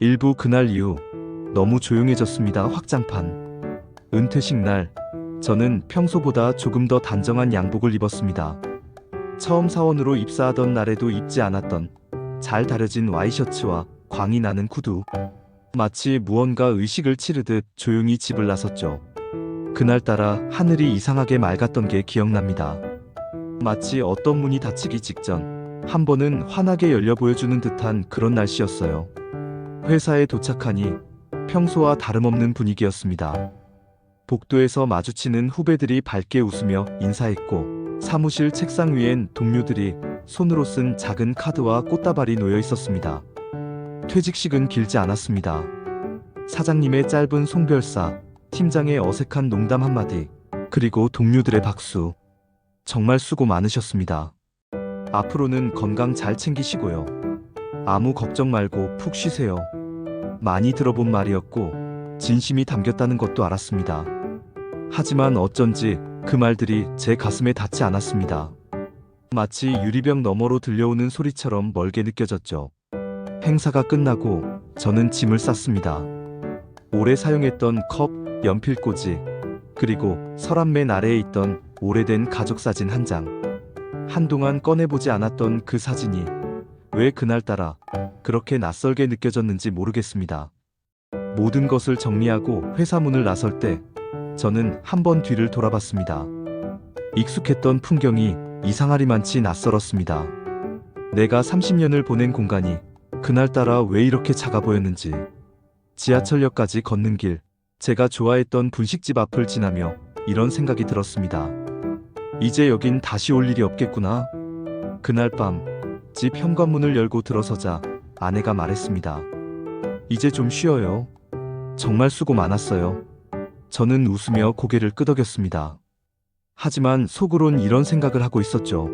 일부 그날 이후 너무 조용해졌습니다. 확장판. 은퇴식 날, 저는 평소보다 조금 더 단정한 양복을 입었습니다. 처음 사원으로 입사하던 날에도 입지 않았던 잘 다려진 와이셔츠와 광이 나는 구두. 마치 무언가 의식을 치르듯 조용히 집을 나섰죠. 그날따라 하늘이 이상하게 맑았던 게 기억납니다. 마치 어떤 문이 닫히기 직전 한 번은 환하게 열려 보여주는 듯한 그런 날씨였어요. 회사에 도착하니 평소와 다름없는 분위기였습니다. 복도에서 마주치는 후배들이 밝게 웃으며 인사했고, 사무실 책상 위엔 동료들이 손으로 쓴 작은 카드와 꽃다발이 놓여 있었습니다. 퇴직식은 길지 않았습니다. 사장님의 짧은 송별사, 팀장의 어색한 농담 한마디, 그리고 동료들의 박수. 정말 수고 많으셨습니다. 앞으로는 건강 잘 챙기시고요. 아무 걱정 말고 푹 쉬세요. 많이 들어본 말이었고 진심이 담겼다는 것도 알았습니다. 하지만 어쩐지 그 말들이 제 가슴에 닿지 않았습니다. 마치 유리병 너머로 들려오는 소리처럼 멀게 느껴졌죠. 행사가 끝나고 저는 짐을 쌌습니다. 오래 사용했던 컵, 연필꽂이, 그리고 서랍 맨 아래에 있던 오래된 가족사진 한 장. 한동안 꺼내보지 않았던 그 사진이 왜 그날따라 그렇게 낯설게 느껴졌는지 모르겠습니다. 모든 것을 정리하고 회사 문을 나설 때 저는 한 번 뒤를 돌아봤습니다. 익숙했던 풍경이 이상하리만치 낯설었습니다. 내가 30년을 보낸 공간이 그날따라 왜 이렇게 작아 보였는지. 지하철역까지 걷는 길, 제가 좋아했던 분식집 앞을 지나며 이런 생각이 들었습니다. 이제 여긴 다시 올 일이 없겠구나. 그날 밤, 집 현관문을 열고 들어서자 아내가 말했습니다. 이제 좀 쉬어요. 정말 수고 많았어요. 저는 웃으며 고개를 끄덕였습니다. 하지만 속으론 이런 생각을 하고 있었죠.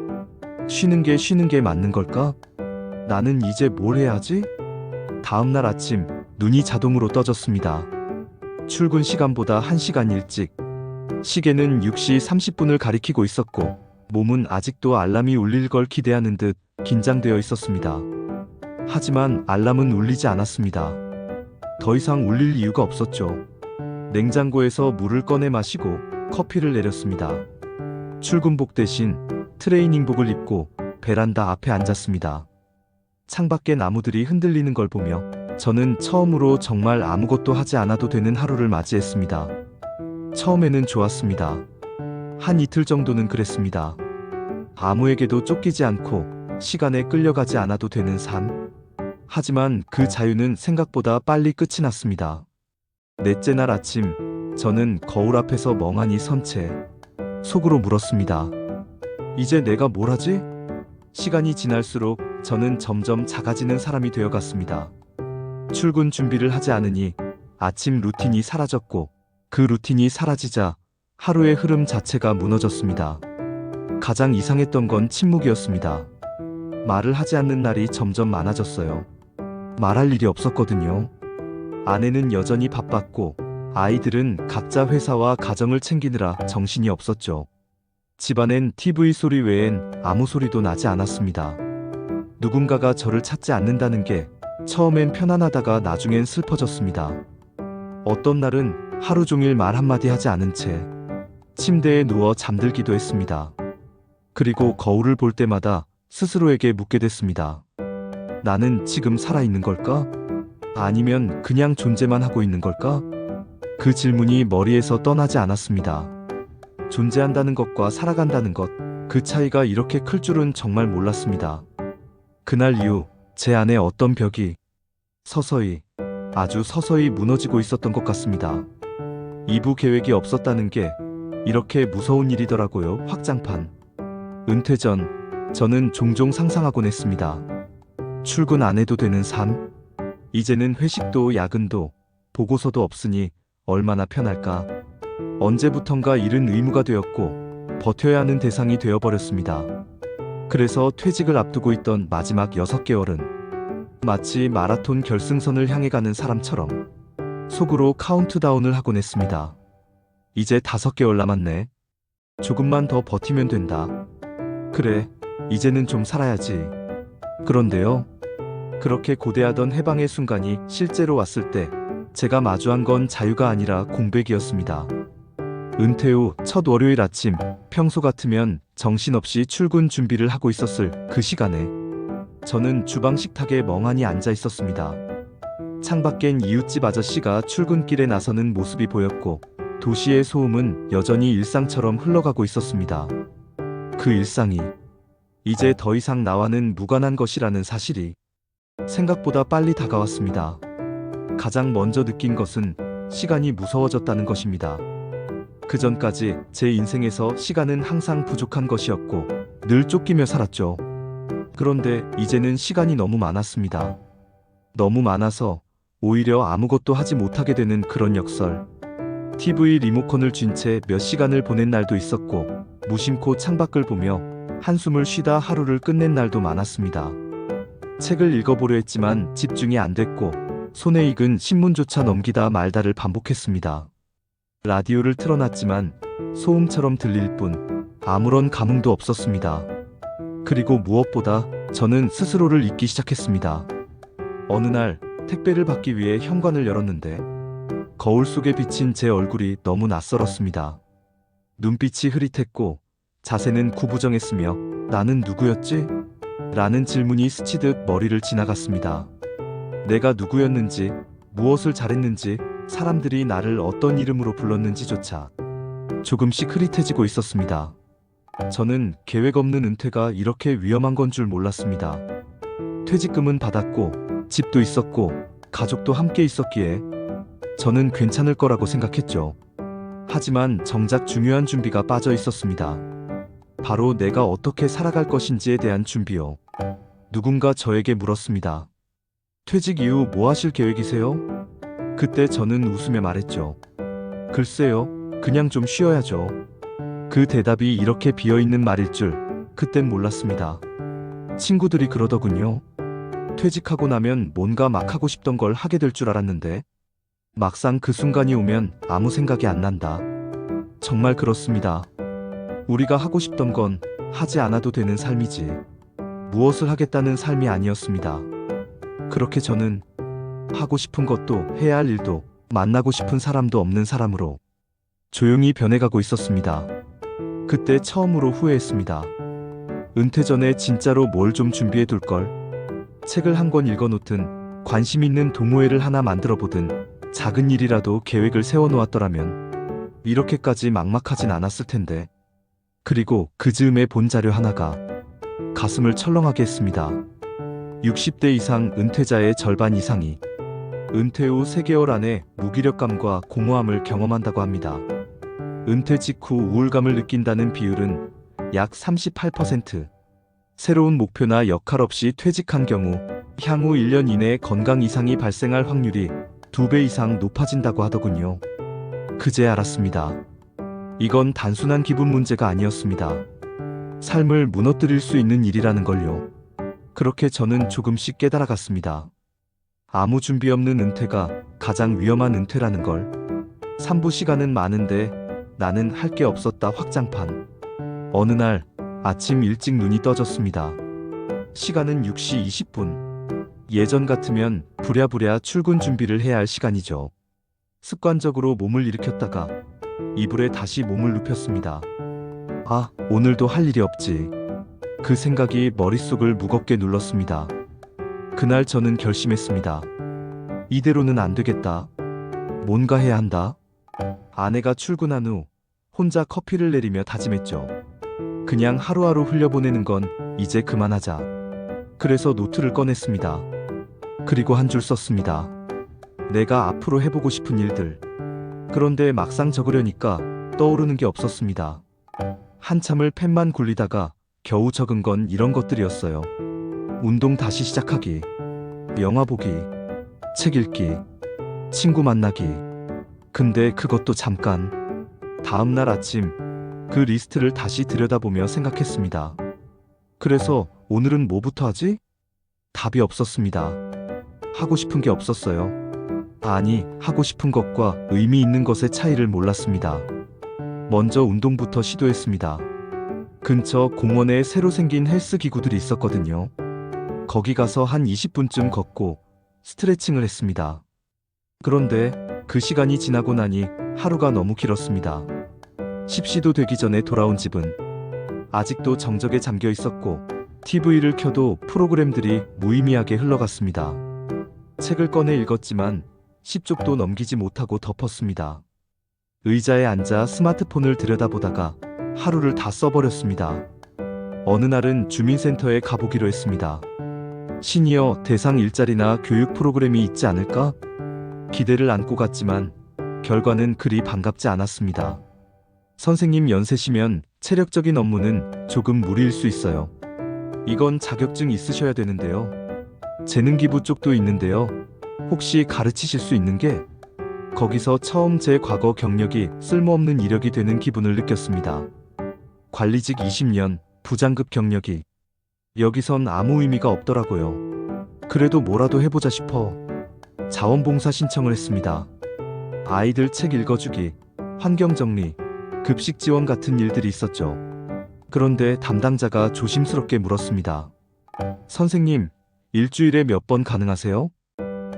쉬는 게 맞는 걸까? 나는 이제 뭘 해야 하지? 다음날 아침, 눈이 자동으로 떠졌습니다. 출근 시간보다 1시간 일찍. 시계는 6시 30분을 가리키고 있었고, 몸은 아직도 알람이 울릴 걸 기대하는 듯 긴장되어 있었습니다. 하지만 알람은 울리지 않았습니다. 더 이상 울릴 이유가 없었죠. 냉장고에서 물을 꺼내 마시고 커피를 내렸습니다. 출근복 대신 트레이닝복을 입고 베란다 앞에 앉았습니다. 창밖에 나무들이 흔들리는 걸 보며 저는 처음으로 정말 아무것도 하지 않아도 되는 하루를 맞이했습니다. 처음에는 좋았습니다. 한 이틀 정도는 그랬습니다. 아무에게도 쫓기지 않고 시간에 끌려가지 않아도 되는 삶. 하지만 그 자유는 생각보다 빨리 끝이 났습니다. 넷째 날 아침, 저는 거울 앞에서 멍하니 선 채 속으로 물었습니다. 이제 내가 뭘 하지? 시간이 지날수록 저는 점점 작아지는 사람이 되어갔습니다. 출근 준비를 하지 않으니 아침 루틴이 사라졌고, 그 루틴이 사라지자 하루의 흐름 자체가 무너졌습니다. 가장 이상했던 건 침묵이었습니다. 말을 하지 않는 날이 점점 많아졌어요. 말할 일이 없었거든요. 아내는 여전히 바빴고 아이들은 각자 회사와 가정을 챙기느라 정신이 없었죠. 집안엔 TV 소리 외엔 아무 소리도 나지 않았습니다. 누군가가 저를 찾지 않는다는 게 처음엔 편안하다가 나중엔 슬퍼졌습니다. 어떤 날은 하루 종일 말 한마디 하지 않은 채 침대에 누워 잠들기도 했습니다. 그리고 거울을 볼 때마다 스스로에게 묻게 됐습니다. 나는 지금 살아있는 걸까? 아니면 그냥 존재만 하고 있는 걸까? 그 질문이 머리에서 떠나지 않았습니다. 존재한다는 것과 살아간다는 것, 그 차이가 이렇게 클 줄은 정말 몰랐습니다. 그날 이후 제 안에 어떤 벽이 서서히, 아주 서서히 무너지고 있었던 것 같습니다. 2부 계획이 없었다는 게 이렇게 무서운 일이더라고요. 확장판. 은퇴 전 저는 종종 상상하곤 했습니다. 출근 안 해도 되는 삶? 이제는 회식도 야근도 보고서도 없으니 얼마나 편할까? 언제부턴가 일은 의무가 되었고 버텨야 하는 대상이 되어버렸습니다. 그래서 퇴직을 앞두고 있던 마지막 6개월은 마치 마라톤 결승선을 향해 가는 사람처럼 속으로 카운트다운을 하곤 했습니다. 이제 5개월 남았네. 조금만 더 버티면 된다. 그래, 이제는 좀 살아야지. 그런데요, 그렇게 고대하던 해방의 순간이 실제로 왔을 때 제가 마주한 건 자유가 아니라 공백이었습니다. 은퇴 후 첫 월요일 아침, 평소 같으면 정신없이 출근 준비를 하고 있었을 그 시간에 저는 주방 식탁에 멍하니 앉아 있었습니다. 창밖엔 이웃집 아저씨가 출근길에 나서는 모습이 보였고 도시의 소음은 여전히 일상처럼 흘러가고 있었습니다. 그 일상이 이제 더 이상 나와는 무관한 것이라는 사실이 생각보다 빨리 다가왔습니다. 가장 먼저 느낀 것은 시간이 무서워졌다는 것입니다. 그 전까지 제 인생에서 시간은 항상 부족한 것이었고 늘 쫓기며 살았죠. 그런데 이제는 시간이 너무 많았습니다. 너무 많아서 오히려 아무것도 하지 못하게 되는 그런 역설. TV 리모컨을 쥔 채 몇 시간을 보낸 날도 있었고 무심코 창밖을 보며 한숨을 쉬다 하루를 끝낸 날도 많았습니다. 책을 읽어보려 했지만 집중이 안 됐고 손에 익은 신문조차 넘기다 말다를 반복했습니다. 라디오를 틀어놨지만 소음처럼 들릴 뿐 아무런 감흥도 없었습니다. 그리고 무엇보다 저는 스스로를 잊기 시작했습니다. 어느 날 택배를 받기 위해 현관을 열었는데 거울 속에 비친 제 얼굴이 너무 낯설었습니다. 눈빛이 흐릿했고 자세는 구부정했으며 나는 누구였지? 라는 질문이 스치듯 머리를 지나갔습니다. 내가 누구였는지, 무엇을 잘했는지, 사람들이 나를 어떤 이름으로 불렀는지조차 조금씩 흐릿해지고 있었습니다. 저는 계획 없는 은퇴가 이렇게 위험한 건 줄 몰랐습니다. 퇴직금은 받았고 집도 있었고 가족도 함께 있었기에 저는 괜찮을 거라고 생각했죠. 하지만 정작 중요한 준비가 빠져 있었습니다. 바로 내가 어떻게 살아갈 것인지에 대한 준비요. 누군가 저에게 물었습니다. 퇴직 이후 뭐 하실 계획이세요? 그때 저는 웃으며 말했죠. 글쎄요, 그냥 좀 쉬어야죠. 그 대답이 이렇게 비어있는 말일 줄 그땐 몰랐습니다. 친구들이 그러더군요. 퇴직하고 나면 뭔가 막 하고 싶던 걸 하게 될 줄 알았는데 막상 그 순간이 오면 아무 생각이 안 난다. 정말 그렇습니다. 우리가 하고 싶던 건 하지 않아도 되는 삶이지 무엇을 하겠다는 삶이 아니었습니다. 그렇게 저는 하고 싶은 것도 해야 할 일도 만나고 싶은 사람도 없는 사람으로 조용히 변해가고 있었습니다. 그때 처음으로 후회했습니다. 은퇴 전에 진짜로 뭘 좀 준비해 둘걸. 책을 한 권 읽어놓든 관심 있는 동호회를 하나 만들어보든 작은 일이라도 계획을 세워놓았더라면 이렇게까지 막막하진 않았을 텐데. 그리고 그 즈음에 본 자료 하나가 가슴을 철렁하게 했습니다. 60대 이상 은퇴자의 절반 이상이 은퇴 후 3개월 안에 무기력감과 공허함을 경험한다고 합니다. 은퇴 직후 우울감을 느낀다는 비율은 약 38%. 새로운 목표나 역할 없이 퇴직한 경우 향후 1년 이내에 건강 이상이 발생할 확률이 2배 이상 높아진다고 하더군요. 그제 알았습니다. 이건 단순한 기분 문제가 아니었습니다. 삶을 무너뜨릴 수 있는 일이라는 걸요. 그렇게 저는 조금씩 깨달아갔습니다. 아무 준비 없는 은퇴가 가장 위험한 은퇴라는 걸. 3부 시간은 많은데 나는 할 게 없었다 확장판. 어느 날 아침 일찍 눈이 떠졌습니다. 시간은 6시 20분. 예전 같으면 부랴부랴 출근 준비를 해야 할 시간이죠. 습관적으로 몸을 일으켰다가 이불에 다시 몸을 눕혔습니다. 아, 오늘도 할 일이 없지. 그 생각이 머릿속을 무겁게 눌렀습니다. 그날 저는 결심했습니다. 이대로는 안 되겠다. 뭔가 해야 한다. 아내가 출근한 후 혼자 커피를 내리며 다짐했죠. 그냥 하루하루 흘려보내는 건 이제 그만하자. 그래서 노트를 꺼냈습니다. 그리고 한 줄 썼습니다. 내가 앞으로 해보고 싶은 일들. 그런데 막상 적으려니까 떠오르는 게 없었습니다. 한참을 펜만 굴리다가 겨우 적은 건 이런 것들이었어요. 운동 다시 시작하기, 영화 보기, 책 읽기, 친구 만나기. 근데 그것도 잠깐. 다음 날 아침 그 리스트를 다시 들여다보며 생각했습니다. 그래서 오늘은 뭐부터 하지? 답이 없었습니다. 하고 싶은 게 없었어요. 아니, 하고 싶은 것과 의미 있는 것의 차이를 몰랐습니다. 먼저 운동부터 시도했습니다. 근처 공원에 새로 생긴 헬스 기구들이 있었거든요. 거기 가서 한 20분쯤 걷고 스트레칭을 했습니다. 그런데 그 시간이 지나고 나니 하루가 너무 길었습니다. 십시도 되기 전에 돌아온 집은 아직도 정적에 잠겨 있었고 TV를 켜도 프로그램들이 무의미하게 흘러갔습니다. 책을 꺼내 읽었지만 10쪽도 넘기지 못하고 덮었습니다. 의자에 앉아 스마트폰을 들여다보다가 하루를 다 써버렸습니다. 어느 날은 주민센터에 가보기로 했습니다. 시니어 대상 일자리나 교육 프로그램이 있지 않을까? 기대를 안고 갔지만 결과는 그리 반갑지 않았습니다. 선생님 연세시면 체력적인 업무는 조금 무리일 수 있어요. 이건 자격증 있으셔야 되는데요. 재능기부 쪽도 있는데요. 혹시 가르치실 수 있는 게? 거기서 처음 제 과거 경력이 쓸모없는 이력이 되는 기분을 느꼈습니다. 관리직 20년, 부장급 경력이 여기선 아무 의미가 없더라고요. 그래도 뭐라도 해보자 싶어 자원봉사 신청을 했습니다. 아이들 책 읽어주기, 환경정리, 급식 지원 같은 일들이 있었죠. 그런데 담당자가 조심스럽게 물었습니다. 선생님, 일주일에 몇 번 가능하세요?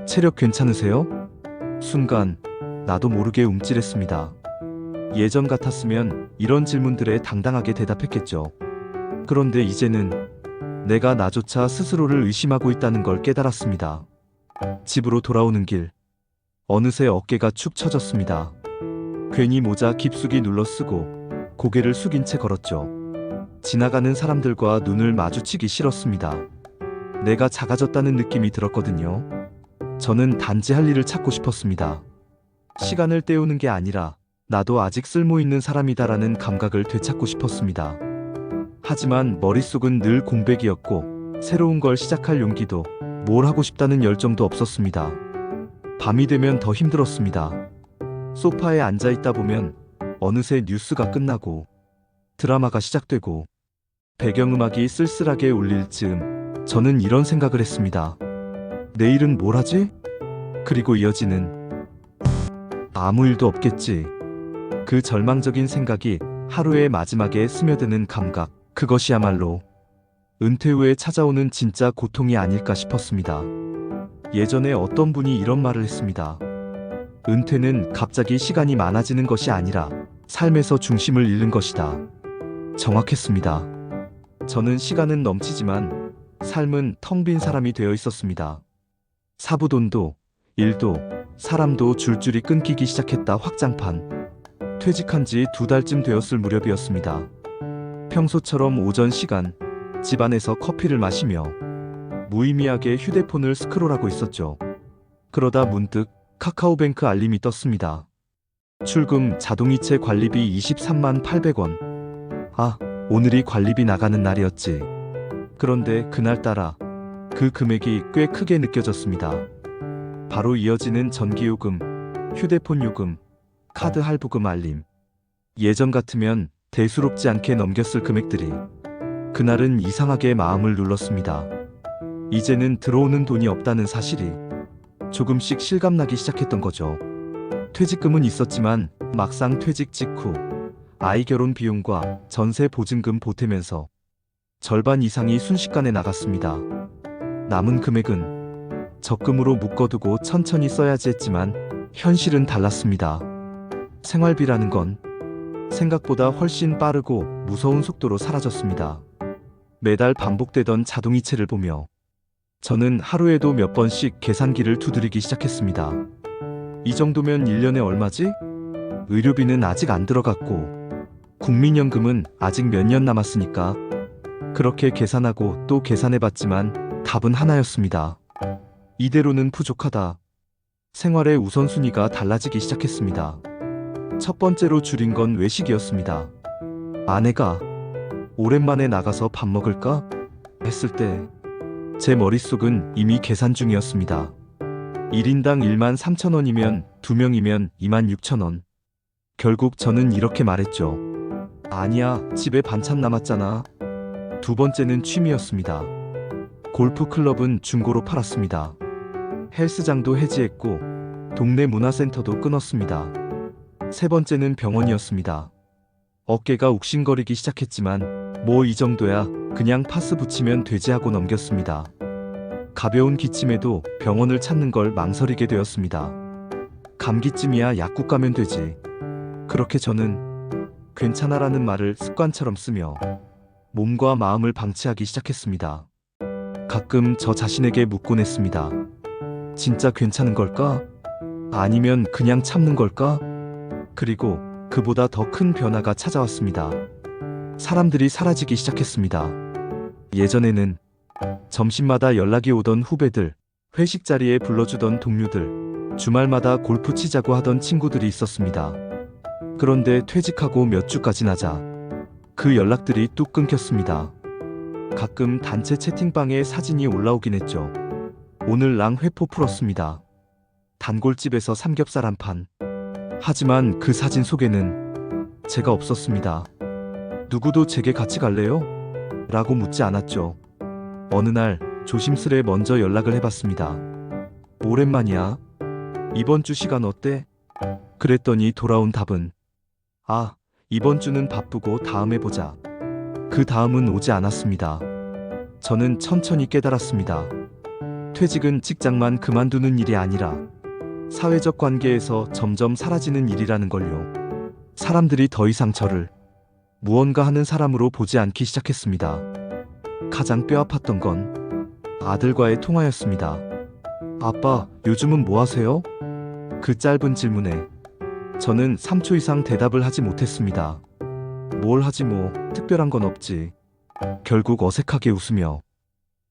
체력 괜찮으세요? 순간 나도 모르게 움찔했습니다. 예전 같았으면 이런 질문들에 당당하게 대답했겠죠. 그런데 이제는 내가 나조차 스스로를 의심하고 있다는 걸 깨달았습니다. 집으로 돌아오는 길, 어느새 어깨가 축 처졌습니다. 괜히 모자 깊숙이 눌러 쓰고 고개를 숙인 채 걸었죠. 지나가는 사람들과 눈을 마주치기 싫었습니다. 내가 작아졌다는 느낌이 들었거든요. 저는 단지 할 일을 찾고 싶었습니다. 시간을 때우는 게 아니라 나도 아직 쓸모있는 사람이다라는 감각을 되찾고 싶었습니다. 하지만 머릿속은 늘 공백이었고 새로운 걸 시작할 용기도 뭘 하고 싶다는 열정도 없었습니다. 밤이 되면 더 힘들었습니다. 소파에 앉아 있다 보면 어느새 뉴스가 끝나고 드라마가 시작되고 배경음악이 쓸쓸하게 울릴 즈음 저는 이런 생각을 했습니다. 내일은 뭘 하지? 그리고 이어지는 아무 일도 없겠지. 그 절망적인 생각이 하루의 마지막에 스며드는 감각, 그것이야말로 은퇴 후에 찾아오는 진짜 고통이 아닐까 싶었습니다. 예전에 어떤 분이 이런 말을 했습니다. 은퇴는 갑자기 시간이 많아지는 것이 아니라 삶에서 중심을 잃는 것이다. 정확했습니다. 저는 시간은 넘치지만 삶은 텅 빈 사람이 되어 있었습니다. 사부돈도, 일도, 사람도 줄줄이 끊기기 시작했다. 확장판. 퇴직한 지 2달쯤 되었을 무렵이었습니다. 평소처럼 오전 시간, 집안에서 커피를 마시며 무의미하게 휴대폰을 스크롤하고 있었죠. 그러다 문득 카카오뱅크 알림이 떴습니다. 출금 자동이체 관리비 23만 800원. 아, 오늘이 관리비 나가는 날이었지. 그런데 그날따라 그 금액이 꽤 크게 느껴졌습니다. 바로 이어지는 전기요금, 휴대폰 요금, 카드 할부금 알림. 예전 같으면 대수롭지 않게 넘겼을 금액들이 그날은 이상하게 마음을 눌렀습니다. 이제는 들어오는 돈이 없다는 사실이 조금씩 실감나기 시작했던 거죠. 퇴직금은 있었지만 막상 퇴직 직후 아이 결혼 비용과 전세 보증금 보태면서 절반 이상이 순식간에 나갔습니다. 남은 금액은 적금으로 묶어두고 천천히 써야지 했지만 현실은 달랐습니다. 생활비라는 건 생각보다 훨씬 빠르고 무서운 속도로 사라졌습니다. 매달 반복되던 자동이체를 보며 저는 하루에도 몇 번씩 계산기를 두드리기 시작했습니다. 이 정도면 1년에 얼마지? 의료비는 아직 안 들어갔고 국민연금은 아직 몇 년 남았으니까. 그렇게 계산하고 또 계산해봤지만 답은 하나였습니다. 이대로는 부족하다. 생활의 우선순위가 달라지기 시작했습니다. 첫 번째로 줄인 건 외식이었습니다. 아내가 오랜만에 나가서 밥 먹을까? 했을 때 제 머릿속은 이미 계산 중이었습니다. 1인당 1만 3천 원이면 2명이면 2만 6천 원. 결국 저는 이렇게 말했죠. 아니야, 집에 반찬 남았잖아. 두 번째는 취미였습니다. 골프클럽은 중고로 팔았습니다. 헬스장도 해지했고 동네 문화센터도 끊었습니다. 세 번째는 병원이었습니다. 어깨가 욱신거리기 시작했지만 뭐 이 정도야 그냥 파스 붙이면 되지 하고 넘겼습니다. 가벼운 기침에도 병원을 찾는 걸 망설이게 되었습니다. 감기쯤이야 약국 가면 되지. 그렇게 저는 괜찮아라는 말을 습관처럼 쓰며 몸과 마음을 방치하기 시작했습니다. 가끔 저 자신에게 묻곤 했습니다. 진짜 괜찮은 걸까? 아니면 그냥 참는 걸까? 그리고 그보다 더 큰 변화가 찾아왔습니다. 사람들이 사라지기 시작했습니다. 예전에는 점심마다 연락이 오던 후배들, 회식 자리에 불러주던 동료들, 주말마다 골프 치자고 하던 친구들이 있었습니다. 그런데 퇴직하고 몇 주가 지나자 그 연락들이 뚝 끊겼습니다. 가끔 단체 채팅방에 사진이 올라오긴 했죠. 오늘랑 회포 풀었습니다. 단골집에서 삼겹살 한 판. 하지만 그 사진 속에는 제가 없었습니다. 누구도 제게 같이 갈래요? 라고 묻지 않았죠. 어느 날 조심스레 먼저 연락을 해봤습니다. 오랜만이야. 이번 주 시간 어때? 그랬더니 돌아온 답은 아, 이번 주는 바쁘고 다음에 보자. 그 다음은 오지 않았습니다. 저는 천천히 깨달았습니다. 퇴직은 직장만 그만두는 일이 아니라 사회적 관계에서 점점 사라지는 일이라는 걸요. 사람들이 더 이상 저를 무언가 하는 사람으로 보지 않기 시작했습니다. 가장 뼈아팠던 건 아들과의 통화였습니다. 아빠, 요즘은 뭐 하세요? 그 짧은 질문에 저는 3초 이상 대답을 하지 못했습니다. 뭘 하지 뭐, 특별한 건 없지. 결국 어색하게 웃으며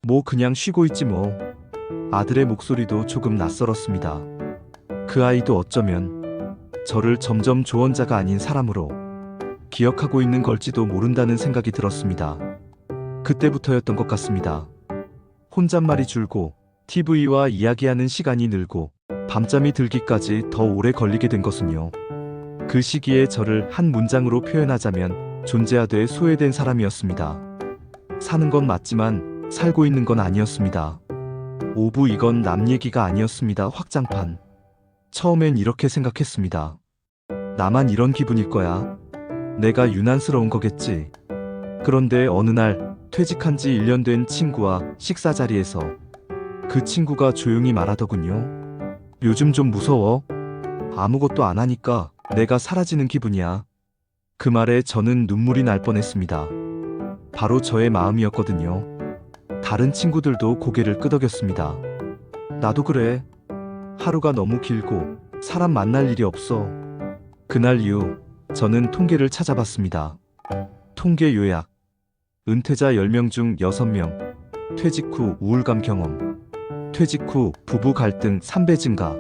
뭐 그냥 쉬고 있지 뭐. 아들의 목소리도 조금 낯설었습니다. 그 아이도 어쩌면 저를 점점 조언자가 아닌 사람으로 기억하고 있는 걸지도 모른다는 생각이 들었습니다. 그때부터였던 것 같습니다. 혼잣말이 줄고 TV와 이야기하는 시간이 늘고 밤잠이 들기까지 더 오래 걸리게 된 것은요. 그 시기에 저를 한 문장으로 표현하자면 존재하되 소외된 사람이었습니다. 사는 건 맞지만 살고 있는 건 아니었습니다. 오부 이건 남 얘기가 아니었습니다. 확장판. 처음엔 이렇게 생각했습니다. 나만 이런 기분일 거야. 내가 유난스러운 거겠지. 그런데 어느 날 퇴직한 지 1년 된 친구와 식사 자리에서 그 친구가 조용히 말하더군요. 요즘 좀 무서워. 아무것도 안 하니까 내가 사라지는 기분이야. 그 말에 저는 눈물이 날 뻔했습니다. 바로 저의 마음이었거든요. 다른 친구들도 고개를 끄덕였습니다. 나도 그래. 하루가 너무 길고 사람 만날 일이 없어. 그날 이후 저는 통계를 찾아봤습니다. 통계 요약. 은퇴자 10명 중 6명. 퇴직 후 우울감 경험. 퇴직 후 부부 갈등 3배 증가.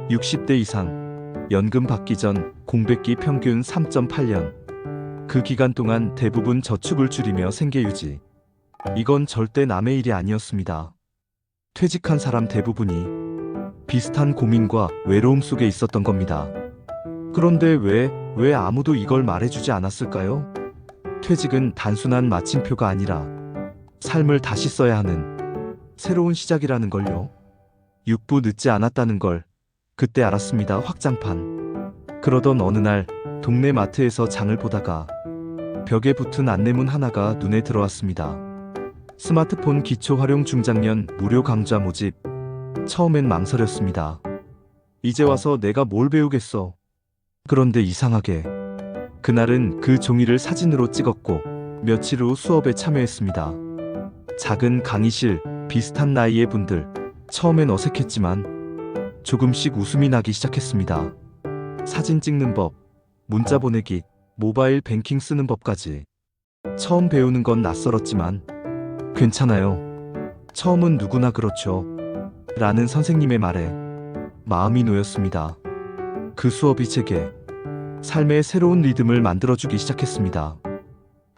60대 이상. 연금 받기 전 공백기 평균 3.8년. 그 기간 동안 대부분 저축을 줄이며 생계 유지. 이건 절대 남의 일이 아니었습니다. 퇴직한 사람 대부분이 비슷한 고민과 외로움 속에 있었던 겁니다. 그런데 왜 아무도 이걸 말해주지 않았을까요? 퇴직은 단순한 마침표가 아니라 삶을 다시 써야 하는 새로운 시작이라는 걸요. 6부 늦지 않았다는 걸 그때 알았습니다. 확장판. 그러던 어느 날 동네 마트에서 장을 보다가 벽에 붙은 안내문 하나가 눈에 들어왔습니다. 스마트폰 기초 활용 중장년 무료 강좌 모집. 처음엔 망설였습니다. 이제 와서 내가 뭘 배우겠어. 그런데 이상하게 그날은 그 종이를 사진으로 찍었고 며칠 후 수업에 참여했습니다. 작은 강의실, 비슷한 나이의 분들. 처음엔 어색했지만 조금씩 웃음이 나기 시작했습니다. 사진 찍는 법, 문자 보내기, 모바일 뱅킹 쓰는 법까지. 처음 배우는 건 낯설었지만 괜찮아요. 처음은 누구나 그렇죠. 라는 선생님의 말에 마음이 놓였습니다. 그 수업이 제게 삶의 새로운 리듬을 만들어주기 시작했습니다.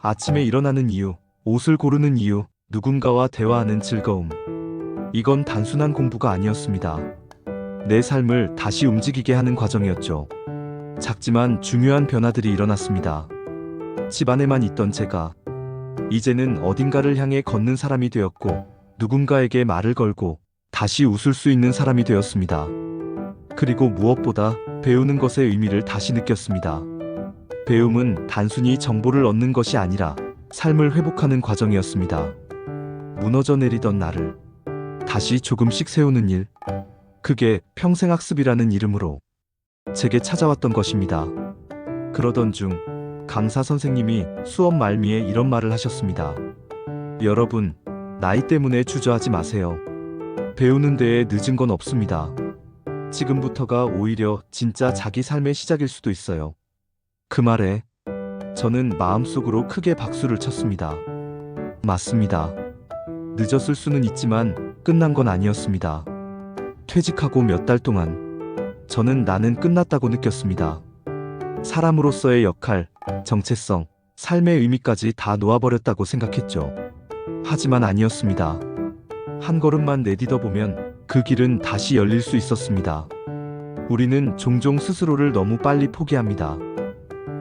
아침에 일어나는 이유, 옷을 고르는 이유, 누군가와 대화하는 즐거움. 이건 단순한 공부가 아니었습니다. 내 삶을 다시 움직이게 하는 과정이었죠. 작지만 중요한 변화들이 일어났습니다. 집 안에만 있던 제가 이제는 어딘가를 향해 걷는 사람이 되었고 누군가에게 말을 걸고 다시 웃을 수 있는 사람이 되었습니다. 그리고 무엇보다 배우는 것의 의미를 다시 느꼈습니다. 배움은 단순히 정보를 얻는 것이 아니라 삶을 회복하는 과정이었습니다. 무너져 내리던 나를 다시 조금씩 세우는 일. 그게 평생학습이라는 이름으로 제게 찾아왔던 것입니다. 그러던 중 강사 선생님이 수업 말미에 이런 말을 하셨습니다. 여러분, 나이 때문에 주저하지 마세요. 배우는 데에 늦은 건 없습니다. 지금부터가 오히려 진짜 자기 삶의 시작일 수도 있어요. 그 말에 저는 마음속으로 크게 박수를 쳤습니다. 맞습니다. 늦었을 수는 있지만 끝난 건 아니었습니다. 퇴직하고 몇 달 동안 저는 나는 끝났다고 느꼈습니다. 사람으로서의 역할, 정체성, 삶의 의미까지 다 놓아버렸다고 생각했죠. 하지만 아니었습니다. 한 걸음만 내디뎌 보면 그 길은 다시 열릴 수 있었습니다. 우리는 종종 스스로를 너무 빨리 포기합니다.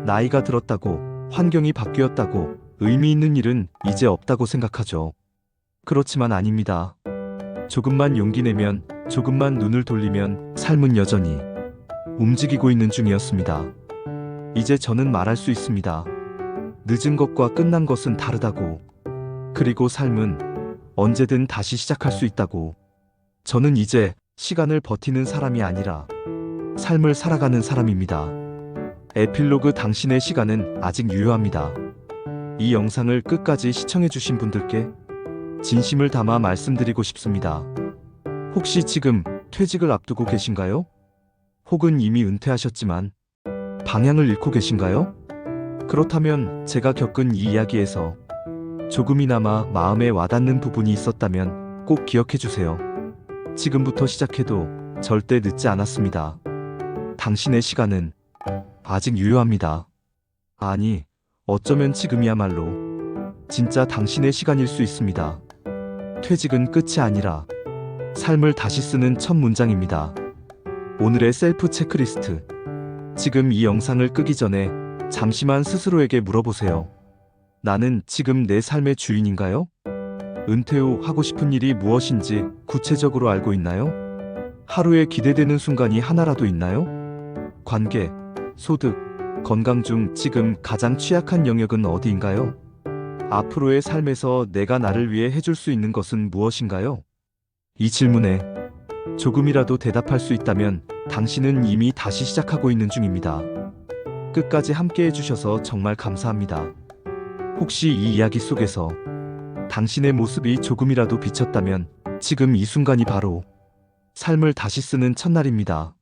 나이가 들었다고, 환경이 바뀌었다고, 의미 있는 일은 이제 없다고 생각하죠. 그렇지만 아닙니다. 조금만 용기 내면, 조금만 눈을 돌리면 삶은 여전히 움직이고 있는 중이었습니다. 이제 저는 말할 수 있습니다. 늦은 것과 끝난 것은 다르다고. 그리고 삶은 언제든 다시 시작할 수 있다고. 저는 이제 시간을 버티는 사람이 아니라 삶을 살아가는 사람입니다. 에필로그 당신의 시간은 아직 유효합니다. 이 영상을 끝까지 시청해주신 분들께 진심을 담아 말씀드리고 싶습니다. 혹시 지금 퇴직을 앞두고 계신가요? 혹은 이미 은퇴하셨지만 방향을 잃고 계신가요? 그렇다면 제가 겪은 이 이야기에서 조금이나마 마음에 와닿는 부분이 있었다면 꼭 기억해 주세요. 지금부터 시작해도 절대 늦지 않았습니다. 당신의 시간은 아직 유효합니다. 아니, 어쩌면 지금이야말로 진짜 당신의 시간일 수 있습니다. 퇴직은 끝이 아니라 삶을 다시 쓰는 첫 문장입니다. 오늘의 셀프 체크리스트. 지금 이 영상을 끄기 전에 잠시만 스스로에게 물어보세요. 나는 지금 내 삶의 주인인가요? 은퇴 후 하고 싶은 일이 무엇인지 구체적으로 알고 있나요? 하루에 기대되는 순간이 하나라도 있나요? 관계, 소득, 건강 중 지금 가장 취약한 영역은 어디인가요? 앞으로의 삶에서 내가 나를 위해 해줄 수 있는 것은 무엇인가요? 이 질문에 조금이라도 대답할 수 있다면 당신은 이미 다시 시작하고 있는 중입니다. 끝까지 함께 해주셔서 정말 감사합니다. 혹시 이 이야기 속에서 당신의 모습이 조금이라도 비쳤다면 지금 이 순간이 바로 삶을 다시 쓰는 첫날입니다.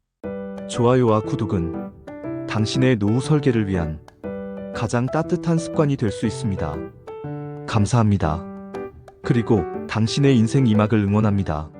좋아요와 구독은 당신의 노후 설계를 위한 가장 따뜻한 습관이 될 수 있습니다. 감사합니다. 그리고 당신의 인생 2막을 응원합니다.